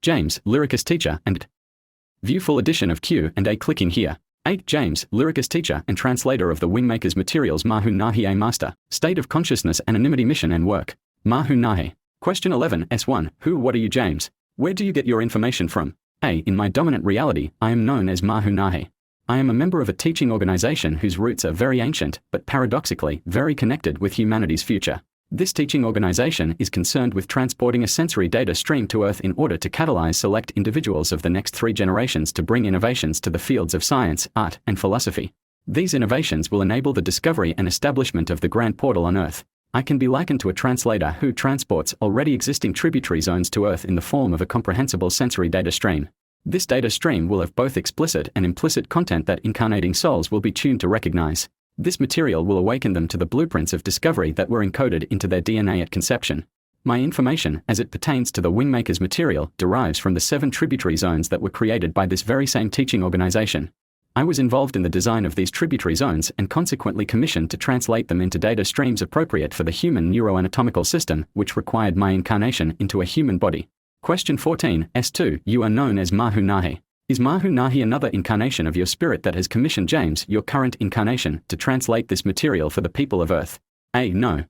James, Lyricus teacher and view full edition of Q&A clicking here. 8. James, Lyricus teacher and translator of the Wingmakers materials Mahu Nahi A Master, State of Consciousness Anonymity Mission and Work. Mahu Nahi. Question 11 S1. Who, what are you, James? Where do you get your information from? A. In my dominant reality, I am known as Mahu Nahi. I am a member of a teaching organization whose roots are very ancient, but paradoxically, very connected with humanity's future. This teaching organization is concerned with transporting a sensory data stream to Earth in order to catalyze select individuals of the next 3 generations to bring innovations to the fields of science, art, and philosophy. These innovations will enable the discovery and establishment of the Grand Portal on Earth. I can be likened to a translator who transports already existing tributary zones to Earth in the form of a comprehensible sensory data stream. This data stream will have both explicit and implicit content that incarnating souls will be tuned to recognize. This material will awaken them to the blueprints of discovery that were encoded into their DNA at conception. My information, as it pertains to the Wingmakers material, derives from the 7 tributary zones that were created by this very same teaching organization. I was involved in the design of these tributary zones and consequently commissioned to translate them into data streams appropriate for the human neuroanatomical system, which required my incarnation into a human body. Question 14 S2. You are known as Mahu Nahi. Is Mahu Nahi another incarnation of your spirit that has commissioned James, your current incarnation, to translate this material for the people of Earth? A. No.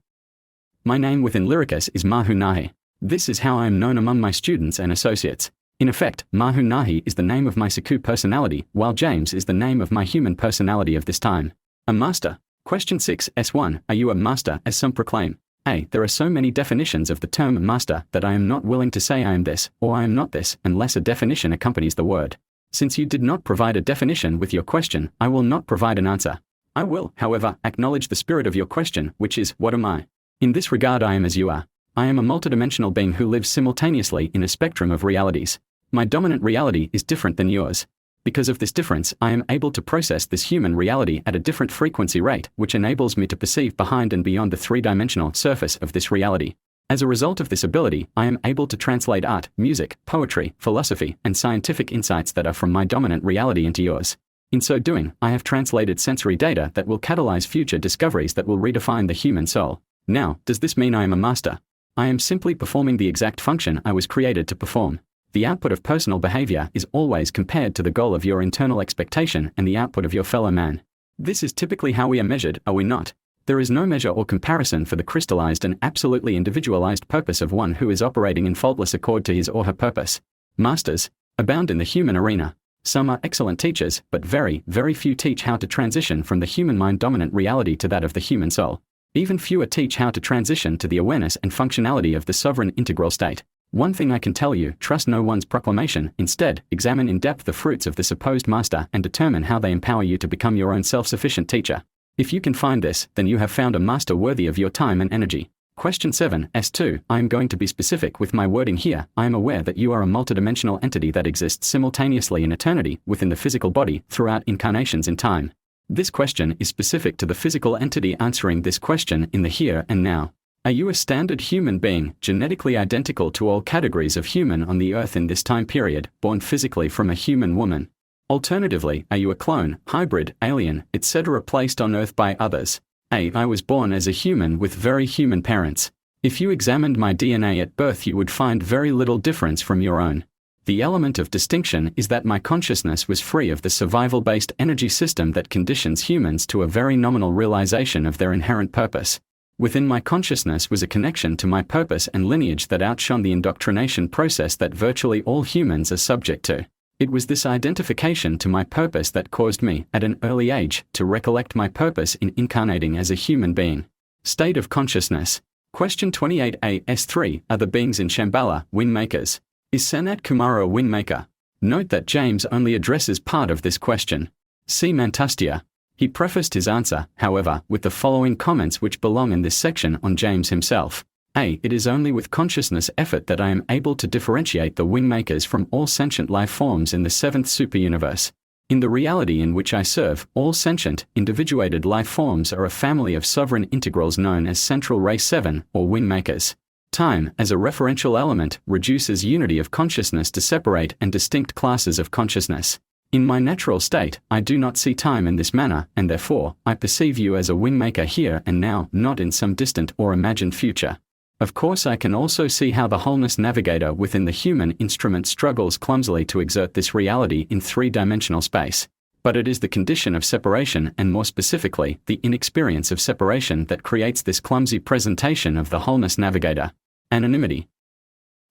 My name within Lyricus is Mahu Nahi. This is how I am known among my students and associates. In effect, Mahu Nahi is the name of my Saku personality, while James is the name of my human personality of this time. A master. Question 6 S1. Are you a master, as some proclaim? A. There are so many definitions of the term master that I am not willing to say I am this, or I am not this, unless a definition accompanies the word. Since you did not provide a definition with your question, I will not provide an answer. I will, however, acknowledge the spirit of your question, which is, what am I? In this regard I am as you are. I am a multidimensional being who lives simultaneously in a spectrum of realities. My dominant reality is different than yours. Because of this difference, I am able to process this human reality at a different frequency rate, which enables me to perceive behind and beyond the 3-dimensional surface of this reality. As a result of this ability, I am able to translate art, music, poetry, philosophy, and scientific insights that are from my dominant reality into yours. In so doing, I have translated sensory data that will catalyze future discoveries that will redefine the human soul. Now, does this mean I am a master? I am simply performing the exact function I was created to perform. The output of personal behavior is always compared to the goal of your internal expectation and the output of your fellow man. This is typically how we are measured, are we not? There is no measure or comparison for the crystallized and absolutely individualized purpose of one who is operating in faultless accord to his or her purpose. Masters abound in the human arena. Some are excellent teachers, but very, very few teach how to transition from the human mind dominant reality to that of the human soul. Even fewer teach how to transition to the awareness and functionality of the sovereign integral state. One thing I can tell you, trust no one's proclamation. Instead, examine in depth the fruits of the supposed master and determine how they empower you to become your own self-sufficient teacher. If you can find this, then you have found a master worthy of your time and energy. Question 7 S2. I am going to be specific with my wording here. I am aware that you are a multidimensional entity that exists simultaneously in eternity, within the physical body, throughout incarnations in time. This question is specific to the physical entity answering this question in the here and now. Are you a standard human being, genetically identical to all categories of human on the Earth in this time period, born physically from a human woman? Alternatively, are you a clone, hybrid, alien, etc. placed on Earth by others? A. I was born as a human with very human parents. If you examined my DNA at birth you would find very little difference from your own. The element of distinction is that my consciousness was free of the survival-based energy system that conditions humans to a very nominal realization of their inherent purpose. Within my consciousness was a connection to my purpose and lineage that outshone the indoctrination process that virtually all humans are subject to. It was this identification to my purpose that caused me, at an early age, to recollect my purpose in incarnating as a human being. State of consciousness. Question 28a S3. Are the beings in Shambhala Wingmakers? Is Sanat Kumara a Wingmaker? Note that James only addresses part of this question. See Mantustia. He prefaced his answer, however, with the following comments which belong in this section on James himself. A. It is only with consciousness effort that I am able to differentiate the Wingmakers from all sentient life forms in the 7th superuniverse. In the reality in which I serve, all sentient, individuated life forms are a family of sovereign integrals known as Central Race 7, or Wingmakers. Time, as a referential element, reduces unity of consciousness to separate and distinct classes of consciousness. In my natural state, I do not see time in this manner, and therefore, I perceive you as a Wingmaker here and now, not in some distant or imagined future. Of course, I can also see how the wholeness navigator within the human instrument struggles clumsily to exert this reality in three-dimensional space. But it is the condition of separation, and more specifically, the inexperience of separation, that creates this clumsy presentation of the wholeness navigator. Anonymity.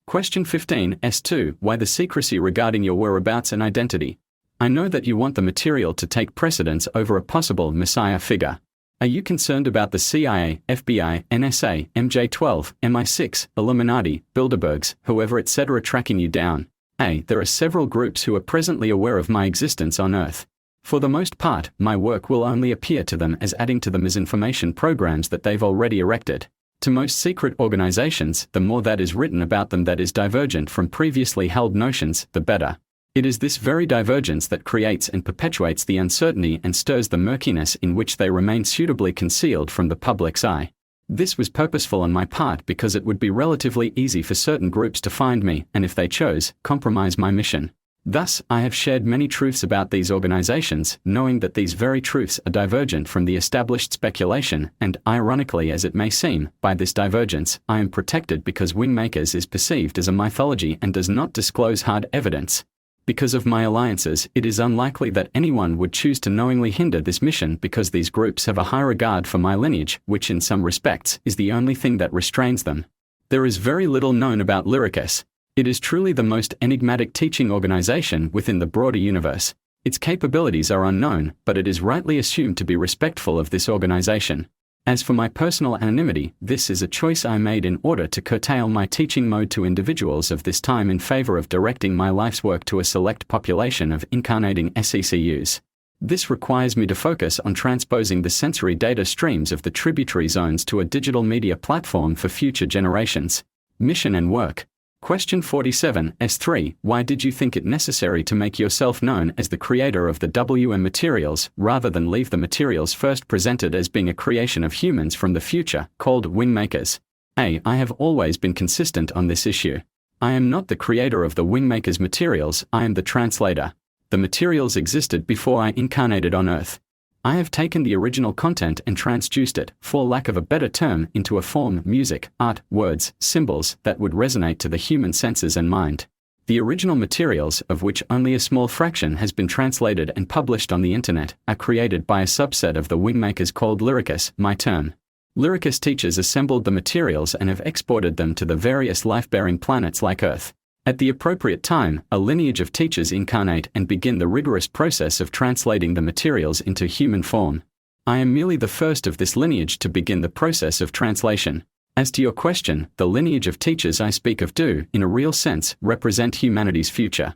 Question 15, S2. Why the secrecy regarding your whereabouts and identity? I know that you want the material to take precedence over a possible messiah figure. Are you concerned about the CIA, FBI, NSA, MJ12, MI6, Illuminati, Bilderbergs, whoever etc. tracking you down? There are several groups who are presently aware of my existence on Earth. For the most part, my work will only appear to them as adding to the misinformation programs that they've already erected. To most secret organizations, the more that is written about them that is divergent from previously held notions, the better. It is this very divergence that creates and perpetuates the uncertainty and stirs the murkiness in which they remain suitably concealed from the public's eye. This was purposeful on my part because it would be relatively easy for certain groups to find me and, if they chose, compromise my mission. Thus, I have shared many truths about these organizations, knowing that these very truths are divergent from the established speculation, and, ironically as it may seem, by this divergence, I am protected because Wingmakers is perceived as a mythology and does not disclose hard evidence. Because of my alliances, it is unlikely that anyone would choose to knowingly hinder this mission because these groups have a high regard for my lineage, which in some respects is the only thing that restrains them. There is very little known about Lyricus. It is truly the most enigmatic teaching organization within the broader universe. Its capabilities are unknown, but it is rightly assumed to be respectful of this organization. As for my personal anonymity, this is a choice I made in order to curtail my teaching mode to individuals of this time in favor of directing my life's work to a select population of incarnating SECUs. This requires me to focus on transposing the sensory data streams of the tributary zones to a digital media platform for future generations. Mission and work. Question 47, S3. Why did you think it necessary to make yourself known as the creator of the WM materials, rather than leave the materials first presented as being a creation of humans from the future, called Wingmakers? I have always been consistent on this issue. I am not the creator of the Wingmakers materials, I am the translator. The materials existed before I incarnated on Earth. I have taken the original content and transduced it, for lack of a better term, into a form, music, art, words, symbols, that would resonate to the human senses and mind. The original materials, of which only a small fraction has been translated and published on the internet, are created by a subset of the Wingmakers called Lyricus, my term. Lyricus teachers assembled the materials and have exported them to the various life-bearing planets like Earth. At the appropriate time, a lineage of teachers incarnate and begin the rigorous process of translating the materials into human form. I am merely the first of this lineage to begin the process of translation. As to your question, the lineage of teachers I speak of do, in a real sense, represent humanity's future.